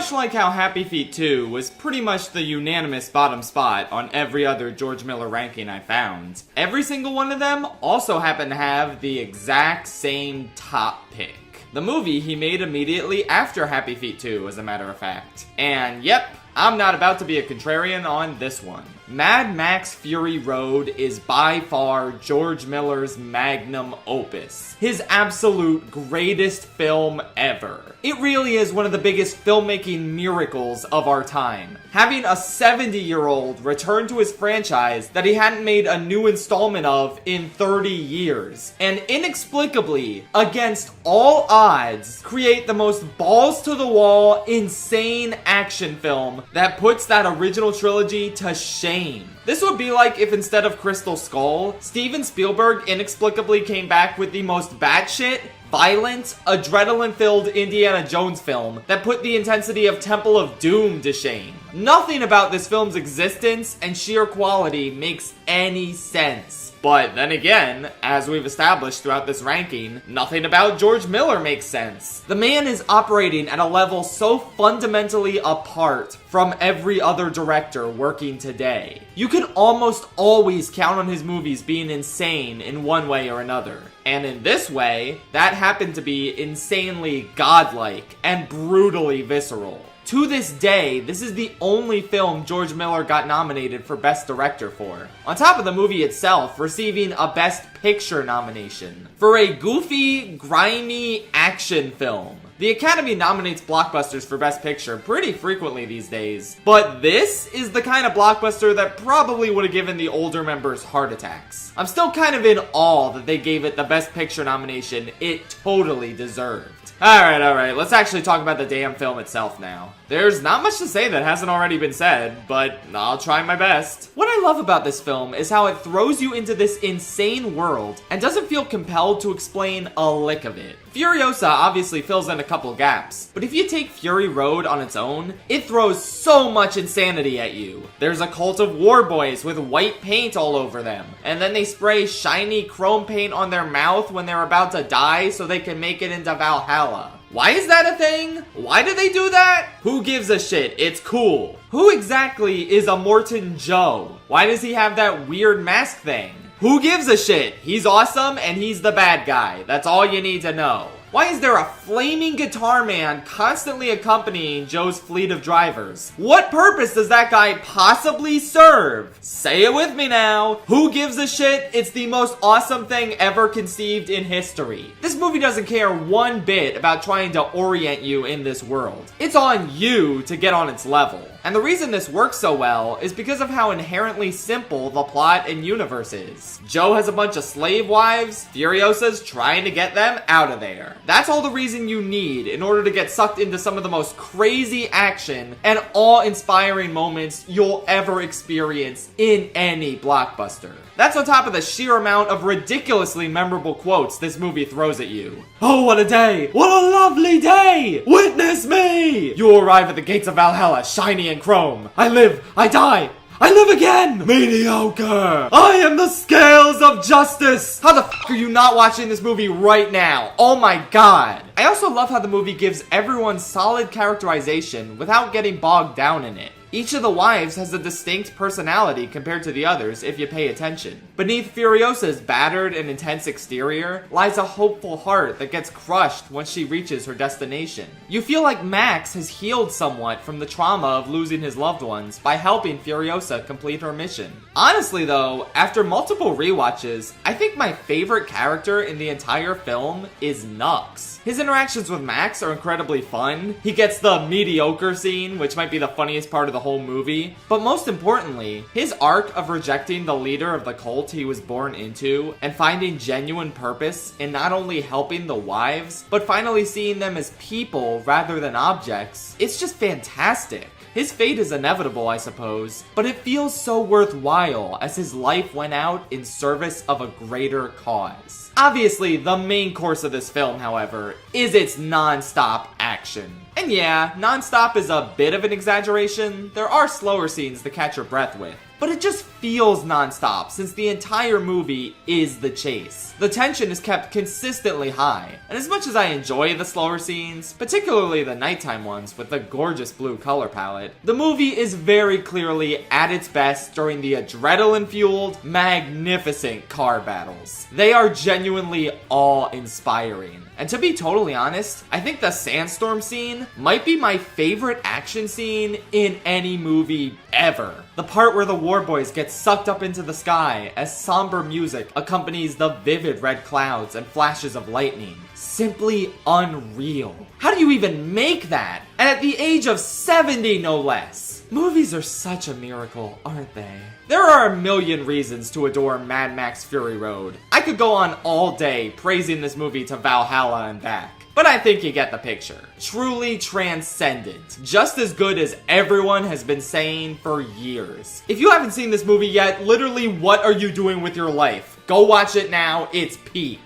much like how Happy Feet 2 was pretty much the unanimous bottom spot on every other George Miller ranking I found, every single one of them also happened to have the exact same top pick. The movie he made immediately after Happy Feet 2, as a matter of fact. And yep, I'm not about to be a contrarian on this one. Mad Max Fury Road is by far George Miller's magnum opus. His absolute greatest film ever. It really is one of the biggest filmmaking miracles of our time. Having a 70-year-old return to his franchise that he hadn't made a new installment of in 30 years. And inexplicably, against all odds, create the most balls-to-the-wall, insane action film that puts that original trilogy to shame. This would be like if instead of Crystal Skull, Steven Spielberg inexplicably came back with the most batshit, violent, adrenaline-filled Indiana Jones film that put the intensity of Temple of Doom to shame. Nothing about this film's existence and sheer quality makes any sense. But then again, as we've established throughout this ranking, nothing about George Miller makes sense. The man is operating at a level so fundamentally apart from every other director working today. You can almost always count on his movies being insane in one way or another. And in this way, that happened to be insanely godlike and brutally visceral. To this day, this is the only film George Miller got nominated for Best Director for. On top of the movie itself receiving a Best Picture nomination for a goofy, grimy action film. The Academy nominates blockbusters for Best Picture pretty frequently these days, but this is the kind of blockbuster that probably would have given the older members heart attacks. I'm still kind of in awe that they gave it the Best Picture nomination it totally deserved. Alright, let's actually talk about the damn film itself now. There's not much to say that hasn't already been said, but I'll try my best. What I love about this film is how it throws you into this insane world and doesn't feel compelled to explain a lick of it. Furiosa obviously fills in a couple gaps, but if you take Fury Road on its own, it throws so much insanity at you. There's a cult of war boys with white paint all over them, and then they spray shiny chrome paint on their mouth when they're about to die so they can make it into Valhalla. Why is that a thing? Why do they do that? Who gives a shit? It's cool. Who exactly is a Morton Joe? Why does he have that weird mask thing? Who gives a shit? He's awesome and he's the bad guy. That's all you need to know. Why is there a flaming guitar man constantly accompanying Joe's fleet of drivers? What purpose does that guy possibly serve? Say it with me now. Who gives a shit? It's the most awesome thing ever conceived in history. This movie doesn't care one bit about trying to orient you in this world. It's on you to get on its level. And the reason this works so well is because of how inherently simple the plot and universe is. Joe has a bunch of slave wives, Furiosa's trying to get them out of there. That's all the reason you need in order to get sucked into some of the most crazy action and awe-inspiring moments you'll ever experience in any blockbuster. That's on top of the sheer amount of ridiculously memorable quotes this movie throws at you. Oh, what a day! What a lovely day! Witness me! You arrive at the gates of Valhalla, shiny and chrome. I live, I die, I live again! Mediocre! I am the scales of justice! How the f*** are you not watching this movie right now? Oh my god! I also love how the movie gives everyone solid characterization without getting bogged down in it. Each of the wives has a distinct personality compared to the others if you pay attention. Beneath Furiosa's battered and intense exterior lies a hopeful heart that gets crushed once she reaches her destination. You feel like Max has healed somewhat from the trauma of losing his loved ones by helping Furiosa complete her mission. Honestly though, after multiple rewatches, I think my favorite character in the entire film is Nux. His interactions with Max are incredibly fun. He gets the mediocre scene, which might be the funniest part of the whole movie. But most importantly, his arc of rejecting the leader of the cult he was born into and finding genuine purpose in not only helping the wives, but finally seeing them as people rather than objects, it's just fantastic. His fate is inevitable, I suppose, but it feels so worthwhile as his life went out in service of a greater cause. Obviously, the main course of this film, however, is its non-stop action. And yeah, non-stop is a bit of an exaggeration. There are slower scenes to catch your breath with. But it just feels non-stop since the entire movie is the chase. The tension is kept consistently high, and as much as I enjoy the slower scenes, particularly the nighttime ones with the gorgeous blue color palette, the movie is very clearly at its best during the adrenaline-fueled, magnificent car battles. They are genuinely awe-inspiring. And to be totally honest, I think the sandstorm scene might be my favorite action scene in any movie ever. The part where the war boys get sucked up into the sky as somber music accompanies the vivid red clouds and flashes of lightning. Simply unreal. How do you even make that? And at the age of 70, no less. Movies are such a miracle, aren't they? There are a million reasons to adore Mad Max Fury Road. I could go on all day praising this movie to Valhalla and back. But I think you get the picture. Truly transcendent. Just as good as everyone has been saying for years. If you haven't seen this movie yet, literally what are you doing with your life? Go watch it now, it's peak.